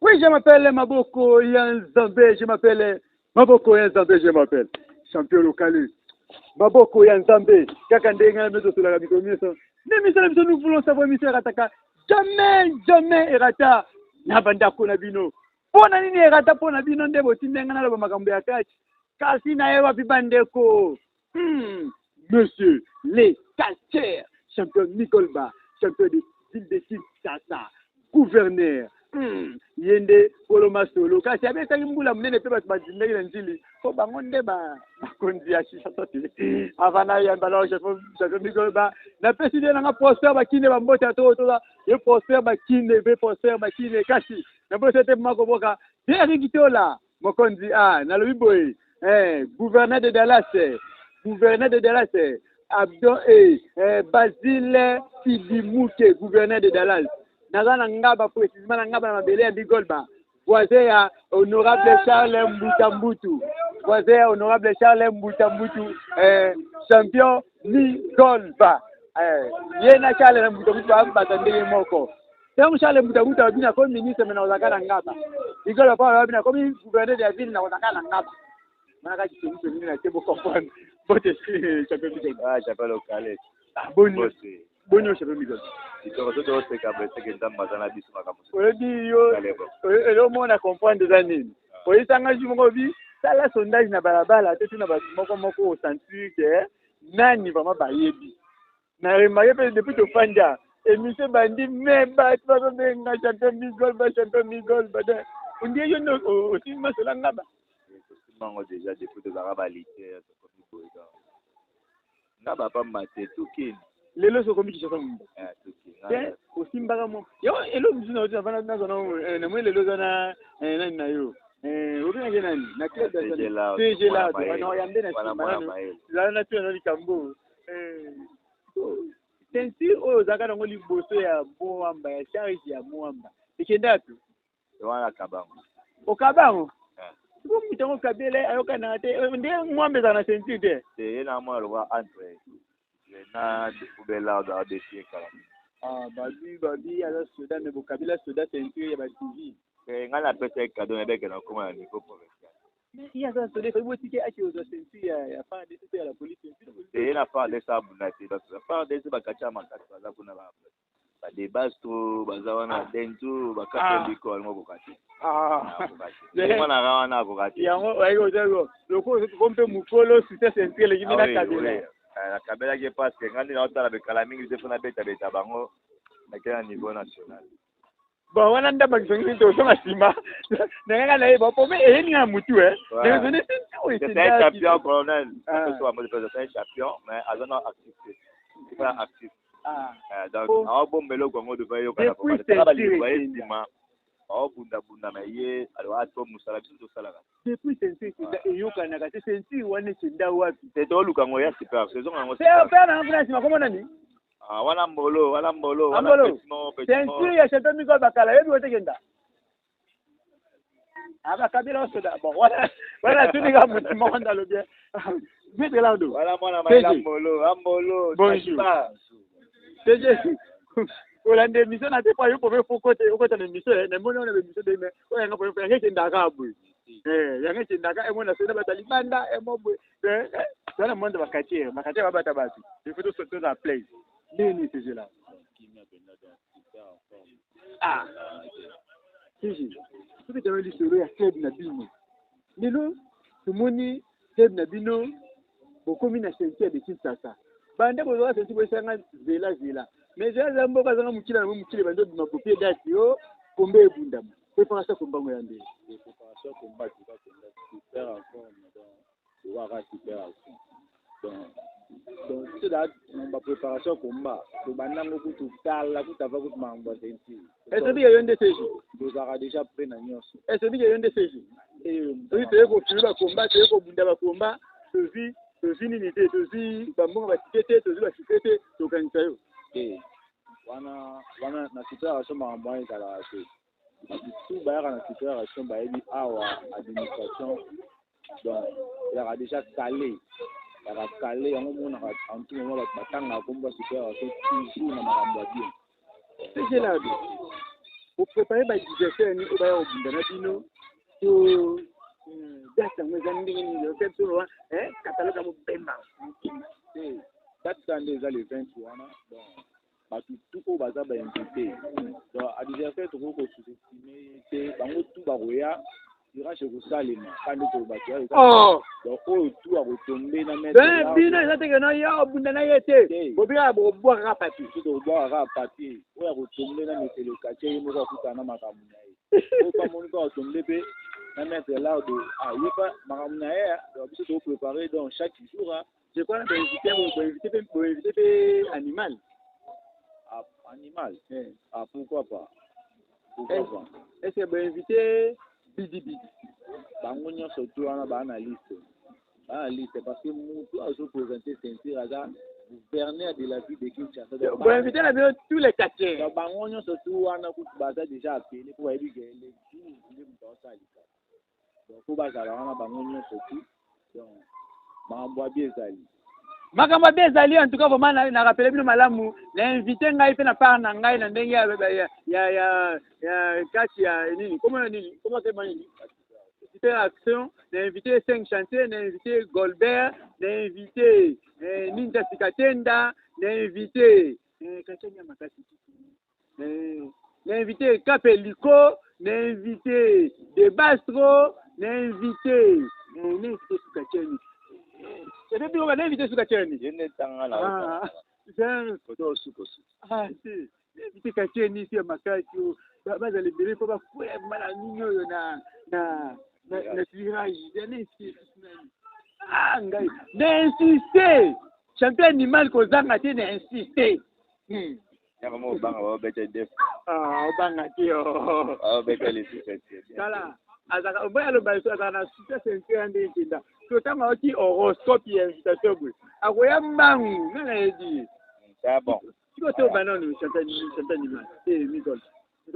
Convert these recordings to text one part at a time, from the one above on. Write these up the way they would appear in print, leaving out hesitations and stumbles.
Oui, je m'appelle Maboko Yanzambe, je m'appelle Maboko Yanzambe, je m'appelle champion local. Maboko Yanzambe, Kakandenga, nous sommes la commission. Nous voulons savoir, monsieur Rataka, jamais Erata, Nabanda Konabino. Pona nini Erata Ponabino, Ndebo, Tindenga, Makambe Akachi, Kasina Ewa Bibandeko. Monsieur, les Calcaires, champion Nicolba, champion de ville de Kinshasa, gouverneur. Yende Koloma Solo kasi abeta kimbula munene pe batu badindeki nzili ko bangonde ba konzi ya shisha toti avana ya mbalo chef Nicolba na president nga poster bakine ba mbota to ye poster bakine be poster bakine kasi na bote te makoboka de rigitola mokonzi na lobiboy gouverneur de Dallas Abdon Basile Sidimuke gouverneur de Dallas Nazana ngaba précisément ngaba na mabele ya Bigolba voisin ya honorable Charles Mbutambutu champion Bigolba yena Charles Mbutambutu abatandele moko donc Charles Mbutambutu abina comme ministre mena ozakana ngaba Bigolba pa abina comme gouverneur de la ville na ozakana ngaba manaka kitu nini na tebo comprendre bote champion Bigolba j'appelle local bonne champion Bigolba Elo mona comprendre za nini. Oyisanga jumongo bi sala sondage na balabala te tuna batu moko au sentir que nani vraiment bayebi. Na remarqué pe depuis to fanja émission bandi mais ba tu vas benga champion Bigolba. On dit yo no aussi masala ngaba. Mango déjà depuis de barabalité comme boyga. Ngaba pa maté tout kin. Lelo so komi kishaka mumba. Aussi mbaga mo. Yo elo mzina oti afana na zona na mwe lelo zona nani na yo. Obina nani na club da zona. TG la wana yambe na simana. Zana tu na likambo. Sensi o zakana ngoli boso ya Moamba ya charge ya Moamba. Ikenda tu. Wana kabango. O kabango. Bo mitango kabele ayoka na te. Ndiye Moamba zana sensi te. Yena mo alwa entre. Na kubela da desie kala. Babi ala soda ne bokabila soda ceinture ya ba TV. Ngana pesa cadeau na beke na koma na niveau provincial. Mais il y a ça soda faut botike achi ozo ceinture ya fa de ceinture ya la police. Na fa de ça bunati ba fa de ça bakacha makati baza kuna ba. Ba de basto bazawana dentu bakate biko almo bokati. Mwana rawana bokati. Yango ayo jago. Loko kompe mukolo site ceinture le kimina kabila. La Kabela qui passe, quand il a entendu la mingi de fona beta beta bango, na quel niveau national. Bon, on a d'abord besoin de son asima. N'enga na eba po me eni na mutu c'est un champion colonel. Que soit moi c'est un champion, mais azona actif. C'est pas actif. Donc on bon melo kongo de bayo kana ko. C'est pas le baye sima. Bunda na ye alwa to musala biso sala. Depuis sensi yoka na kati sensi wane chinda wapi. C'est to luka ngo ya super saison ngo. C'est faire na France ma comment nani? Wana mbolo. Sensi ya champion Miko bakala yebi wote kenda. Aba kabila soda. Bon voilà tu ni ga mutu monda lo bien. Vite là do. Voilà mwana ma mbolo. Bonjour. TG. Olande mission na te pa yo pobe fokote okota na mission na mona na mission de me o yanga po yanga kinda ka bu yanga kinda ka mona sona batali banda mobwe sana monde bakati babata batu il faut tout la place nini c'est là si tu peux l'histoire ya club na bino lelo tumoni club na bino bokomi na ceinture de Kinshasa bande bo za ceinture bo sanga zela mais j'ai zambo ka zanga mukila na mukile bando de makopier dati yo kombe ebundama préparation komba ngo yande préparation komba tu vas super en forme donc wara super en forme donc c'est là ma préparation komba to banango kutu tala kutava kutu mambo senti est-ce bien yonde seji vous aura déjà pris na nyonso est-ce bien yonde seji oui te ko fiba komba te ko bundama komba tozi nini te tozi bambongo ba tikete tozi ba tikete to kanisa yo wana na situation mambo kala te tout bayaka na situation bayebi awa administration donc il a déjà calé yango mona en tout moment batanga komba situation toujours na makambo bien c'est là Pour préparer ma digestion, il va y avoir un peu data mwezani le fait sur catalogue à mon paiement. Data déjà les 20 wana donc batu tuko baza ba invité donc adversaire to ko sous-estimer te bango tout ba roya ira chez Salima quand to ba tia donc o tout a retombé na mettre ben bino ça te que non ya bunda na yete bobia bo boire papier to boire papier o ya retombé na mettre le quartier mo ko kutana makamu na ye o pa mon ko retombé pe na mettre là de yepa makamu na ye donc biso to préparer donc chaque jour je crois inviter animal. Animal. Pourquoi pas? Est-ce que vous inviter Bidi? Bangonio surtout on a une liste. La liste parce que nous doit présenter ceinture à gouverneur de la ville de Kinshasa. Vous inviter tous les quartiers. Donc Bangonio surtout on a coup déjà appelé pour aller les donc pour baza on a Bangonio surtout donc mambo bien zali. Makambo bezali en tout cas vraiment na rappelé bino malamu na invité ngai pe na part na ngai na ndenge ya kati ya nini comment c'est nini invité action na invité 5 chantiers na invité Goldberg na invité Ninja Sikatenda na invité Kachanya Makasi na invité Kapeliko na invité De Bastro na invité Sikatenda. C'est depuis qu'on a invité sur la chaîne. Je n'ai pas là. C'est un photo super. Ah, c'est. Invité la chaîne ici à Makati. Baba za libéré pour pas faire mal à nous na tirage. Ah, ngai. D'insister. Champion animal ko zanga te d'insister. Y'a comment banga bete def. Ah, banga ti oh. Ah, bete les super. Kala. Azaka oboya lo ba so azana super sentir ande kinda. Totanga oti horoscope ya invitation bwe akoya mbangu nana edi c'est bon tiko to banano chantani ma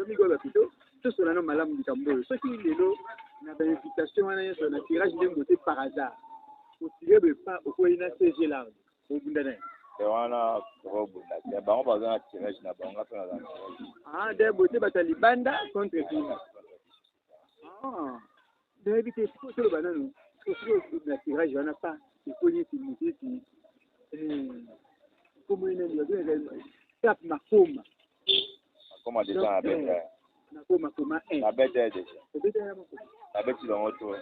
migol plutôt tout cela no malamu dikambo ce qui lelo na ba invitation wana yeso na tirage de moté par hasard au tiré be pas au ko ina CG là au bundana c'est wana robunda ya bango bazana tirage na bango fa na ah de moté batali banda contre qui ah de éviter tout le banano. La tirage, il n'y en a pas. Il faut dire qu'il nous dit comment il est tape ma pomme. Comment déjà avec ma la bête déjà. La bête dans autre.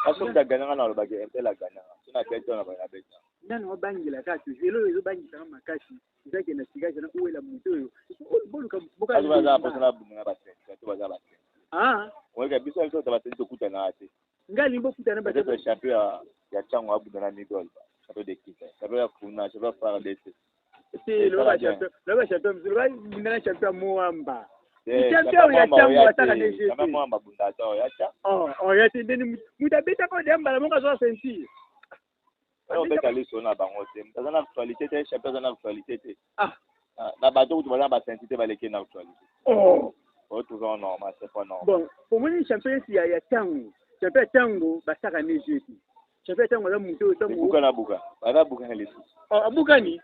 Parce que tu as gagné dans le baguette, elle a gagné. Tu n'as pas été dans la bête. Non, on bangi la carte. Je le bangi dans ma carte. C'est ça qui est le tirage. Où est la moto? Pourquoi tu vas à la tu vas à la ah, oui, il y a des gens qui ont été ngali mbo kutana ba le champion ya chango abu na migol champion d'équipe champion ya kuna champion par des c'est le champion le champion Moamba champion ya chango ataka neje kama Moamba bunda to ya cha ya tendeni mutabeta ko demba la monga zo senti on beta liso na bango te mtazana actualité te champion na actualité te na bato tu bana ba senti ba leke na actualité toujours normal c'est pas normal bon pour moi champion ya chango champion tango basaka neje ti champion tango la muto tango buka na buka bana buka les sous abuka ni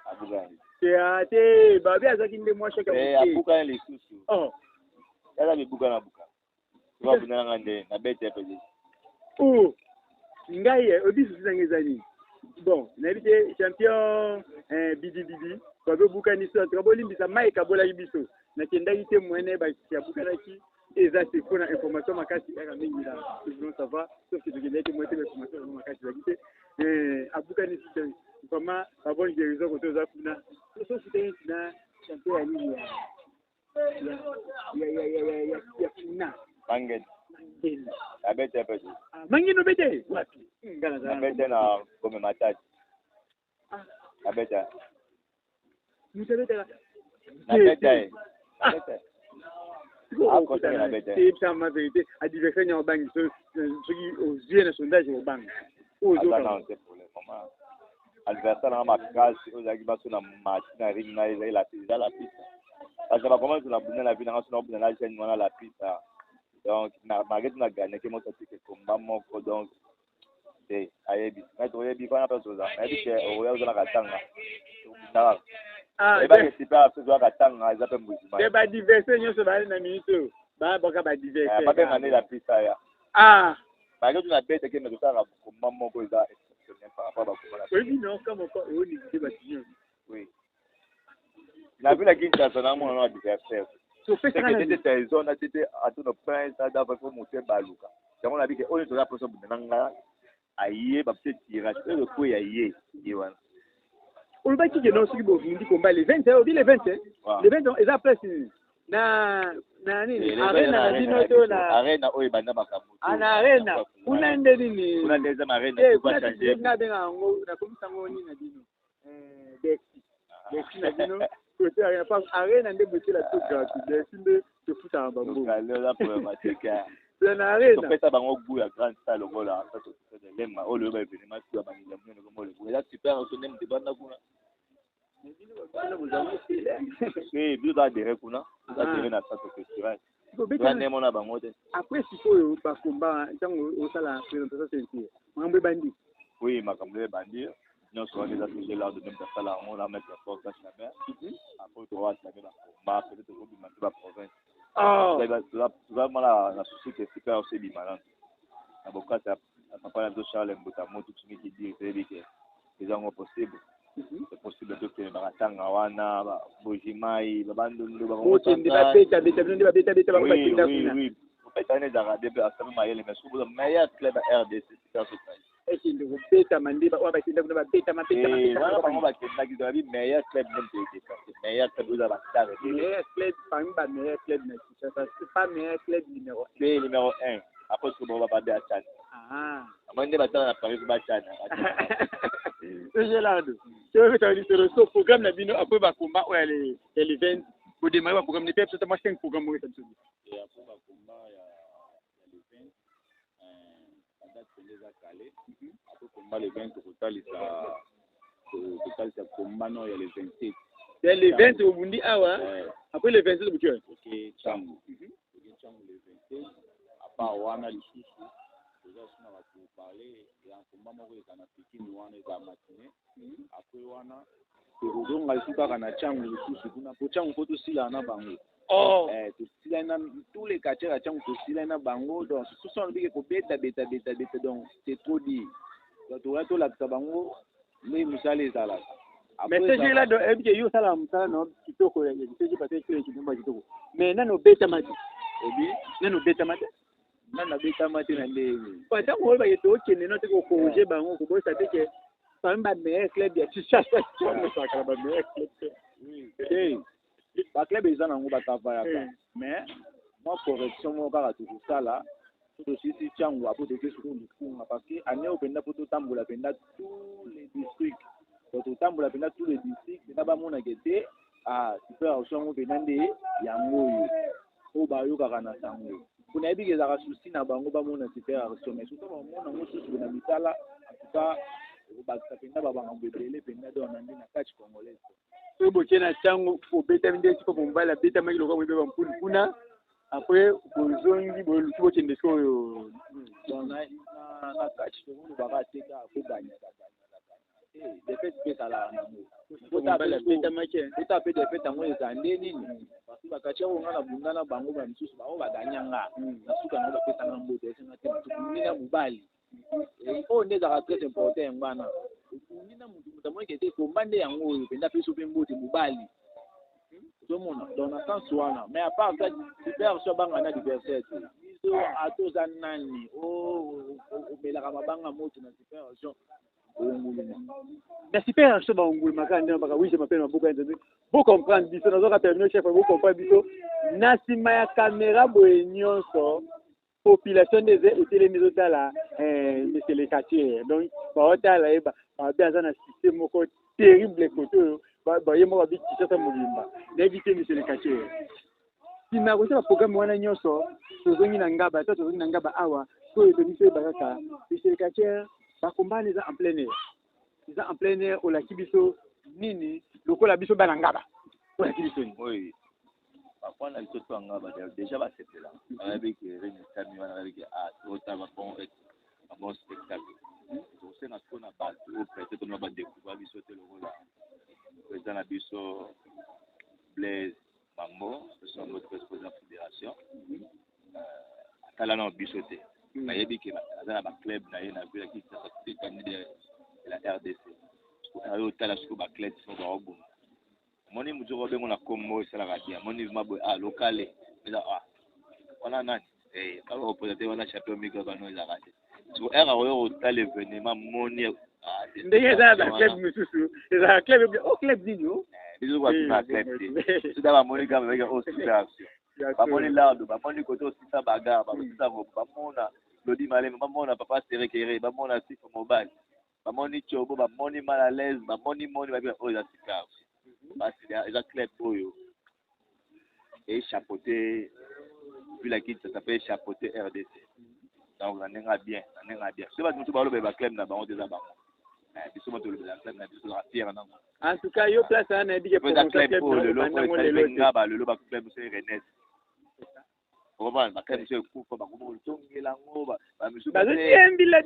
te babi azaki nde mwa shaka abuka les sous yala bi buka na buka tu vas venir ngande na bete pezi ngai obisu zangezani bon na bité champion Bidi ko be buka ni so trabo limbisa mai kabola biso na kendaki te mwene ba ya buka na ki eza c'est pour information makasi ya mingi là nous voulons savoir sauf que je l'ai été moitié information makasi bakite abuka ni système comment bon guérison ko toza kuna so c'était na champion ya nini ya kuna Mangen abete pezi mangino bete wapi ngala za abete na comme match abete mutabete la abete c'est ça ma vérité adversaire na bangi soki ozie na sondage au bangi non c'est pour le moment adversaire na makasi ozaki baso na match na ring na la piste parce que comment tu la bonne la vie na so na la chaîne na la piste donc na magette na gagner que moi ça c'est combat moko donc c'est ayebi na to yebi kana personne ça na dit que o ya za la katanga et ba super après zo ka tanga za pe mbuzima de ba diverser nyoso ba na minute ba boka ba diverser ba be ngane la pista ya ba ke tuna bete ke me ça la komba moko za exceptionnel par rapport à komba oui non comme quoi on dit que ba tinyo oui la ville qui ça na mo na diverser so fait ça c'était zone c'était à tout le prince ça d'abord pour monter baluka donc on a dit que on est la personne nanga aïe ba peut tirage le coup aïe yiwan on va qui non si bo vindi combat les 20 ou les 20 les 20 ils appellent na nini arena na dino to na arena oyo banda makambo ana arena kuna ndeni ni kuna ndeza arena kwa changer na benga ngo na komisa ngo ni na dino Dexi na dino côté arena pas arena nde botela to gratuit Dexi nde te futa bambo la problématique na arena to pesa bango goût ya grande salle ngola ça to de lema o le ba événement tu ba ni jamne ngo le là super on nem de banda kuna oui vous adhérez kuna vous adhérez na ça festival on a bango te après sikoyo ba komba ntango osala présentation c'est mambo bandi oui makambo bandi non soit les ateliers là de même ça là on a mettre la force à la mer après droit la ba peut-être au bout de la province tu vas mal la société super aussi bimalan avocat ça papa de Charles Mbotamo tout ce qui dit c'est que c'est genre possible c'est possible que baratanga wana bojimai babandu ba moto ndeba beta ba batinda kuna oui peut-être ne dara debe asama mayele mais sous le meilleur club RDC super super et qui nous beta mandiba wa batinda kuna beta bango batinda ki doit meilleur club même de meilleur club de la star meilleur club parmi ba meilleur club mais c'est pas meilleur club numéro 1 après ce bon va pas bien Chan amande batana na Paris ba Chan c'est là tu veux faire sur le programme la bino après ba combat ou les events pour démarrer le programme de PEP c'est moi 5 programmes moi ça et après ba combat ya l'event date les a calé après combat l'event total ça combat non ya les 27 c'est l'event au Bundi awa après le 27 au Bundi OK Cham le 27 à part wana lisusu déjà sina va parler ya combat moko kana Pikini wana za matinée après wana tozonga lisuka kana changu lisusu kuna po changu po tosila na bango tosila na tous les quartiers ya changu tosila na bango donc tout ça on dit que beta donc c'est trop dit donc to la bango mais musale ezala mais c'est là donc et bien yo sala musala no kitoko ya c'est parce que tu es kitoko mais nano beta mati ebi nano beta mati nana beta mati na ndenge kwa tango ba yeto okene no te ko projet bango ko bosa te ke pamba meilleur club ya chichacha on sakala ba meilleur club oui ba club ezana ngo ba travailler mais moi correction mo ka tu ça là tout aussi si changu apo de sur le fond parce que année au penda poto tambola penda tous les districts poto tambola penda tous les districts na ba mona gete super option benande yango o ba yo ka na sango kuna ebike za souci na bango ba mona super option mais surtout ba mona ngo souci na mitala en tout cas ba kapenda ba bango bebele penda do na ndina catch congolais so boke na changu fo beta minde tipo bombala beta makilo kwa mbeba mpulu kuna après bozongi boluki bokende sikoyo na catch congolais ba ka teka ko gagner de fait que ça la beta make eta pe de fait ngo ezande nini parce que bakacha ngo ngana bungana bango ba misusu ba ba ganyanga na suka ngo ba pesa na mbote senga te nina mubali o ndeza ka très important ngwana nina mutu mwe ke ko mbande yango oyo penda peso pe mbote mubali tomona dans la sens wana mais à part ça super so banga na diversité biso atoza nani o belaka mabanga moto na super so mais super so ba ngulu makanda baka wije mapena mabuka nzende bo comprendre biso nazo ka terminer chef bo comprendre biso na sima ya caméra boye nyonso population des etelemi zotala monsieur le quartier donc ba otala eba ba bien na système moko terrible koto ba yemo ba biki sa mobimba d'éviter monsieur le quartier sima ko sa programme wana nyonso tozongi na ngaba tozongi na ngaba awa ko to biso bakaka monsieur le quartier ba combat les en plein air ils en plein air au la kibiso nini lokola biso bana ngaba au la kibiso oui parfois na biso to ngaba déjà ba sepela avec René Sami wana avec autant bon spectacle c'est na kona ba peut-être on va découvrir biso te lokola président na biso tala na biso te nayebi ke aza na baclub na ye na vila Kinshasa te candidat la RDC ayo tala siko baclub so baoboma moni mutu obengo na kombo esalaka bien moni mabo lokale eza wana nani kaka représente wana champion mika bano ezalaka te so era oyo otala événement moni ndenge eza na baclub misusu ezalaka club club nini o biso kwatuna club te sida bamoni kama beke osisa action bamoni lardo bamoni kote osisa bagarre basisa bamona lodi maleme bamona papa serekere bamona sifo mobile bamoni chobo bamoni mal à l'aise bamoni moni babika oyo eza sika action basi eza club oyo échapeauté puis la quitte ça s'appelle échapeauté RDC donc na ndenge bien so basi mutu balobe ba club na bango déjà bango biso moto le club na biso la fière nango en tout cas yo place ana dige pour club le lo ba club c'est Rennes Oban ba club c'est kufa ba kubo tongela ngoba ba misu ba diembila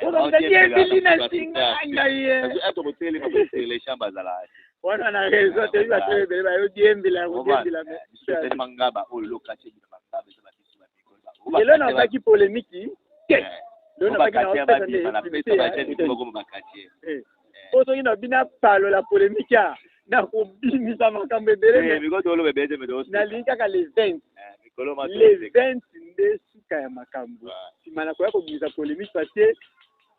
oba diembili na singa ngaye ato botele ba botele chamba zala wana na rezo te ba tebe ba yo diembila me c'est mangaba o lo kache bi mangaba c'est ba biso ba biko lelo na baki polémique lelo na baki na oto ina bina palo la polémique na kubimisa makambo ebele na linka ka les 20 nde suka ya makambo simana kwa kubimisa polémique parce que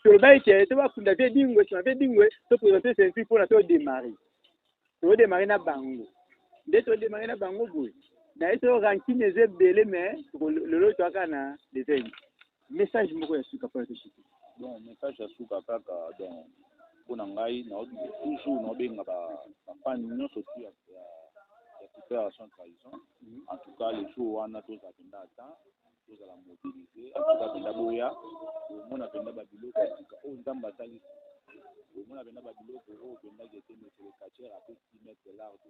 toloba ite to bakunda pe dingwe to présenter ceinture pour na to démarrer na bango nde to démarrer na bango boy na eto ranking ezebele mais lelo to akana les 20 message moko ya suka pour te chiki bon message ya suka kaka donc mpona ngai toujours naobenga bafani nyonso tu ya coopération trahison en tout cas les jours wana tozala mpenza ata tozala mobiliser en tout cas mpenza boya omona mpenza babiloko ya sika oyo nzambe asalisi omona mpenza babiloko oyo mpenza jete mesele kachere ape 6 mètre large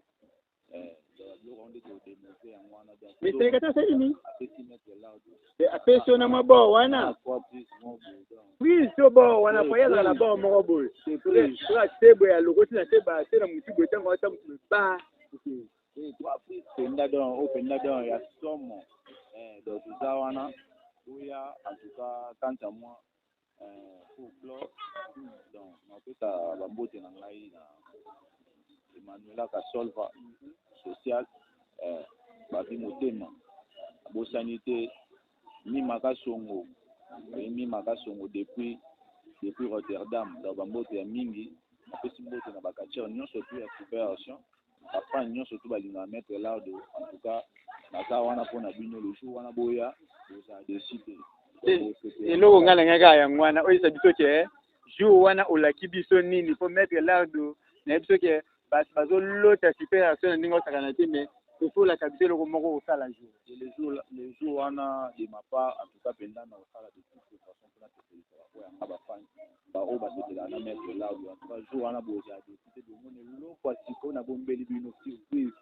babiloko wana nde todémontre yango wana donc mesele kachere asalini ape 6 mètre large apesi na mabo wana prise to bo wana po yala la bo moko boy to tebo ya lokoti na teba te na mutu boy tango ata mutu ba toi prise penda don ya somo donc ça wana oya en tout cas quant à moi pour clore donc napesa bambote na ngai na Emmanuela Kasolva social babi motema bosani te mimaka songo depuis Rotterdam dans bambote ya mingi napesi mbote na bakachere nyonso tu ya coopération bafani nyonso tu balinga mettre lardo en tout cas naza wana mpona bino le jour wana boya bozala desite eloko nga nangaka yango wana oyesa biso ke jour wana olaki biso nini po mettre lardo na biso ke basi bazolota supération na ndenge osakana te mais tosolaka biso eloko moko osala jour le jour wana de ma part en tout cas mpenza na osala de toute façon mpona tokolisa bakoyanga bafani baoyo basetelaka na mettre lardo en tout cas jour wana bozala desite bomona eloko ya sika oyo na bombeli bino surprise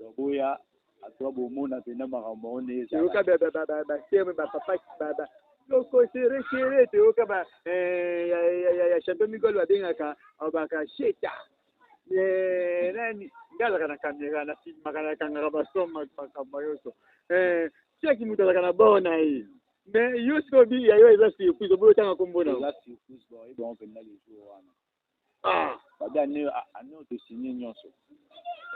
donc oya atoa bomona mpenza makambo one ezoka baseme bapapa loko serekere toyoka ya champion migol babengaka abaka sheta nani ngazaka na kamera na filmaka na kangaka basoma makambo nyonso tiaki moto azaka na bor na ye mais yo siko bi ya yo eza surprise oboyi otanga kombo na eza surprise bon ebongo mpenza le jour wana babi ane tosinye nyonso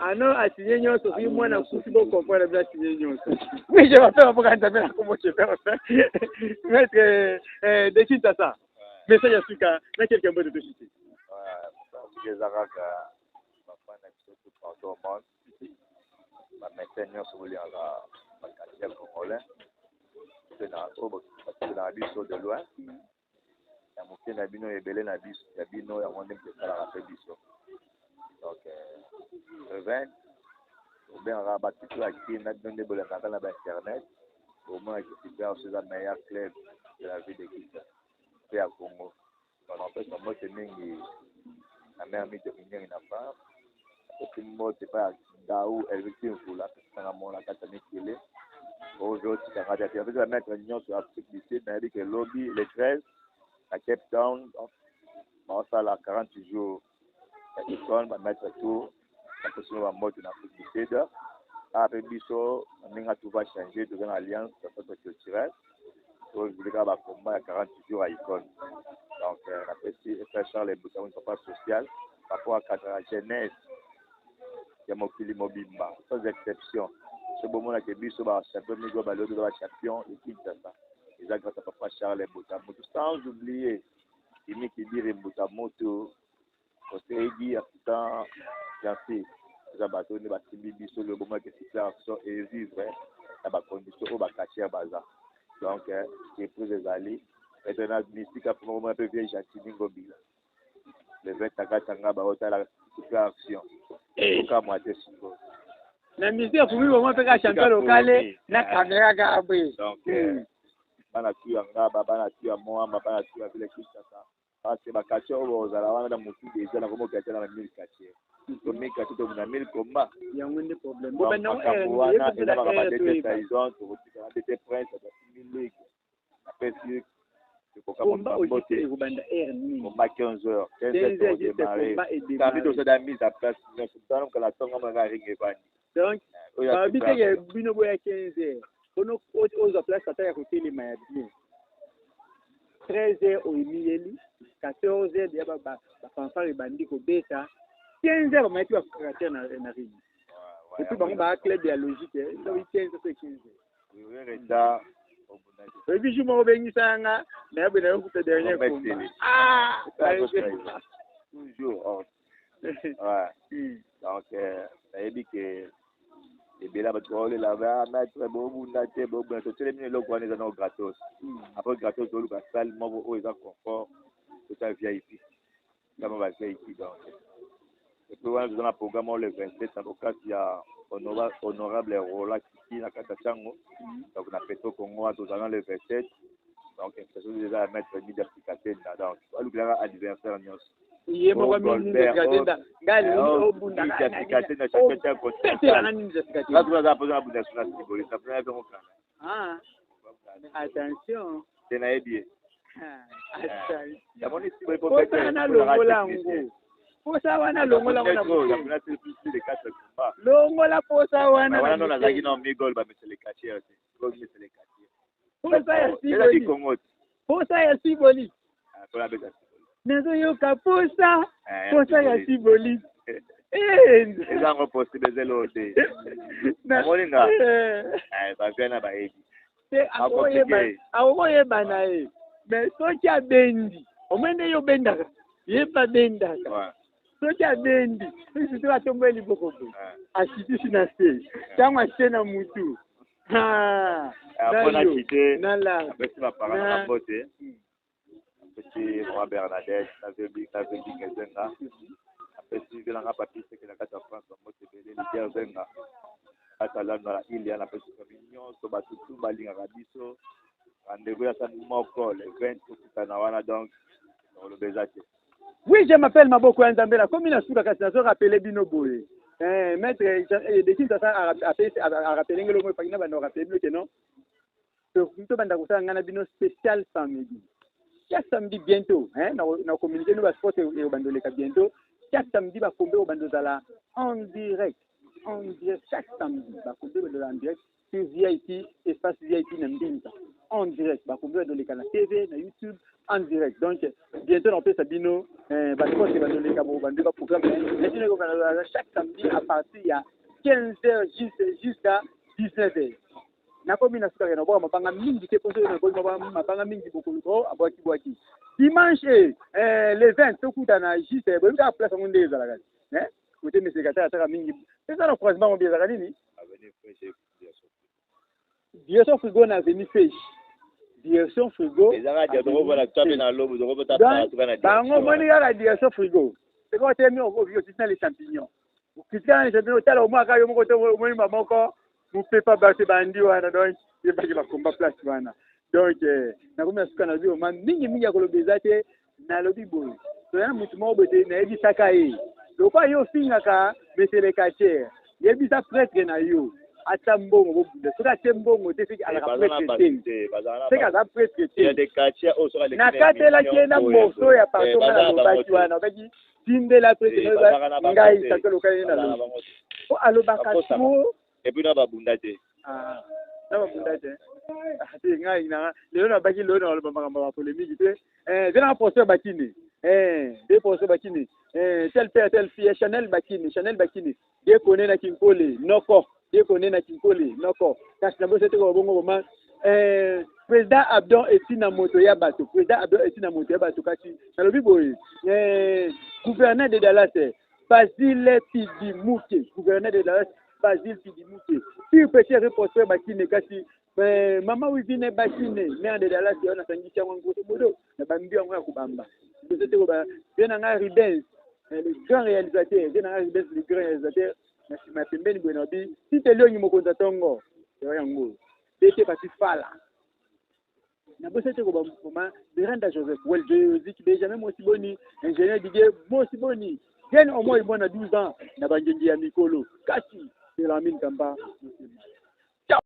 ano asinye nyonso soki mwana kufi bokomprendre bien asinye nyonso oui je m'appelle mpoka nzambe na kombo chefer maître de Kinshasa message ya suka na quelque mbo de toshite eza kaka bafana biso tout partout au monde bamete nyonso bolingaka bakatiel congolais mpe na oyo bakelaka biso de loin ya moke na bino ebele na biso ya bino yango nde mpe esalaka mpe biso donc revene obengaka bato to akili na bino nde bolingaka na bainternet omonaki super soza meilleur club de la ville de Kinshasa mpe ya Congo banapesa mote mingi na mère mito mingi na part apesi mote mpa ya ndau elviki mvula apesanga mona kati ya mikili ozotikanga te apesi bametre nyonso ya Afrique du Sud nayebi ke lobi le 13 à Cape Town baosala 40 jours ya école bametre tour apesi bamote na Afrique du Sud après biso ninga tout va changer dans une alliance culturelle pour le combat à 40 jours à Icône. Donc après si Charles et Boutamou papa social par rapport à la jeunesse ya mokili mobimba sans exception ce moment là que biso ba champion ni global de la champion et Kinshasa ils a grâce à papa Charles et Boutamou sans oublier Imi qui dit Boutamou au Ségi assistant Jansi ça bateau ne ba tibi biso le moment que situation et vivre dans ba condition au ba cacher baza donc c'est pour les alliés maintenant mystique pour moment un peu vieille Jatini Ngobila le 24 tanga ba hôtel la action ka moitié siko na mystique pour lui moment peut champion local na caméra gabe donc bana tu anga bana tu moi bana tu avec Kinshasa parce que ba cacher au zala wana da mutu déjà na komo cacher na 1000 cacher donc 1000 cacher to na 1000 combat il y a un problème bon maintenant wana et na ba des saison pour des prince da 1000 après combat 15 heures démarrer quand nous sommes mise à place nous sommes que la tonga manga ringe bani donc habiter ya bino boya 15 heures ono aux place ata ya côté les maya bien 13 heures au milieli 14 heures ya ba fanfare bandi ko beta 15 heures ba tu caractère na ringe et puis ba club ya logique le 15 c'est 15 heures oui reta et puis je me bénissanga mais ben on peut dernier combat toujours ouais donc ça veut dire que et bien là parce que là va mettre beaucoup d'attente beaucoup de tout les minutes là on est dans gratos après gratos on va salle moi au ils ont confort tout ça VIP comme va VIP donc et puis on a dans le programme le 27 en tout cas il y a honorable Rola qui na Katachango donc on a fait au Congo dans le 27 donc c'est chose déjà à mettre une d'application donc on lui a adversaire nous il est pas mis d'application gali au bunda d'application na chaque côté là tu vas poser la bunda sur la cible ça prend donc attention c'est na bien attention la bonne cible pour faire posa wana longola wana kuna plus de 4 combats longola posa wana wana na zaki na migol ba mesele katia ko mesele katia posa ya siboli posa ya siboli kola beta nezo yoka posa ya siboli ezango possible zelo te molinga ba gana ba ebi awoye bana mais soki abendi omende yo bendaka yeba bendaka soki abendi sisi batombo liboko asiti sina stage tango asite na mutu apona kite apesi bapara na bote apesi mwa Bernadette navebi ngezenga apesi belanga papi seke na kati ya France bamote ebele lider zenga kati alanda na ilia napesi kami nyonso batutu balingaka biso rendez-vous ya sani moko le 20 okutana wana donc olobeza te. Oui, je m'appelle Maboko Nzambela. Comme il a su la question, rappelé Bino Boé. Maître, de qui ça a rappelé le mot, pas qu'il n'a pas rappelé que non. Nous avons un bino spécial samedi. Chaque samedi bientôt, nous communiquons nous sport et au bandoleka bientôt. Chaque samedi, va tomber au bandozala en direct. En direct, chaque samedi, va tomber en direct sur VIP, espace VIP Nambinta. En direct, va tomber dans les canaux TV, na YouTube. En direct. Donc, bientôt, on peut Sabino, parce que dans les caméras, programme. Chaque samedi, à partir de 15h jusqu'à 19h. Dimanche, le 20, tout le temps, juste, vous avez place à mon désir. Écoutez, mes secrétaires, c'est ça le croisement au Biazarani. Bien sûr, Frigo n'a venu pêche. Direction frigo. La direction frigo. C'est quoi tu as mis au les champignons. Les champignons, tu as au moins vous ne pouvez pas battre bandi wana donc il va combat place wana. Donc na comme ce qu'on a vu au man mingi kolobezate na lobi boy. So ya mutu mo bote na ebi sakaye. Donc pas yo fingaka monsieur le cacher. Yebi sa prêtre na yo. Atambongo bobude soka tembongo te fiki ala prêtre te seka za prêtre te ya de katia o soka le na katela kienda moso ya pato na lobaki wana baki tinde la prêtre ngai sakelo kai na lo o alobaka so et puis na babunda te na babunda te ati ngai na leo na baki leo na ba polémique te vient procès Bakini des procès Bakini tel père tel fille Chanel Bakini des connaît na Kinkole noko des connaît na Kinkole noko kasi na bosse te ko bongo moment président Abdon Etina moto ya bato kasi na lobi boy gouverneur de Dallas Basile Tidimouke gouverneur de Dallas Basile Tidimouke si petit reporter Bakini kasi mama wivine Bakini maire de Dallas on a sangi chango ngoto modo na bambi yango ya kubamba bosse te ko ba bien nga Ribens le grand réalisateur bien nga Ribens le grand réalisateur na pembeni bwenobi si te leo nyimo konza tongo yango deke pati fala na bosse te ko ba mama Miranda Joseph well Joseph déjà même aussi boni ingénieur Didier aussi boni gen au moins il a 12 ans na bangengi ya mikolo kasi c'est la mine kamba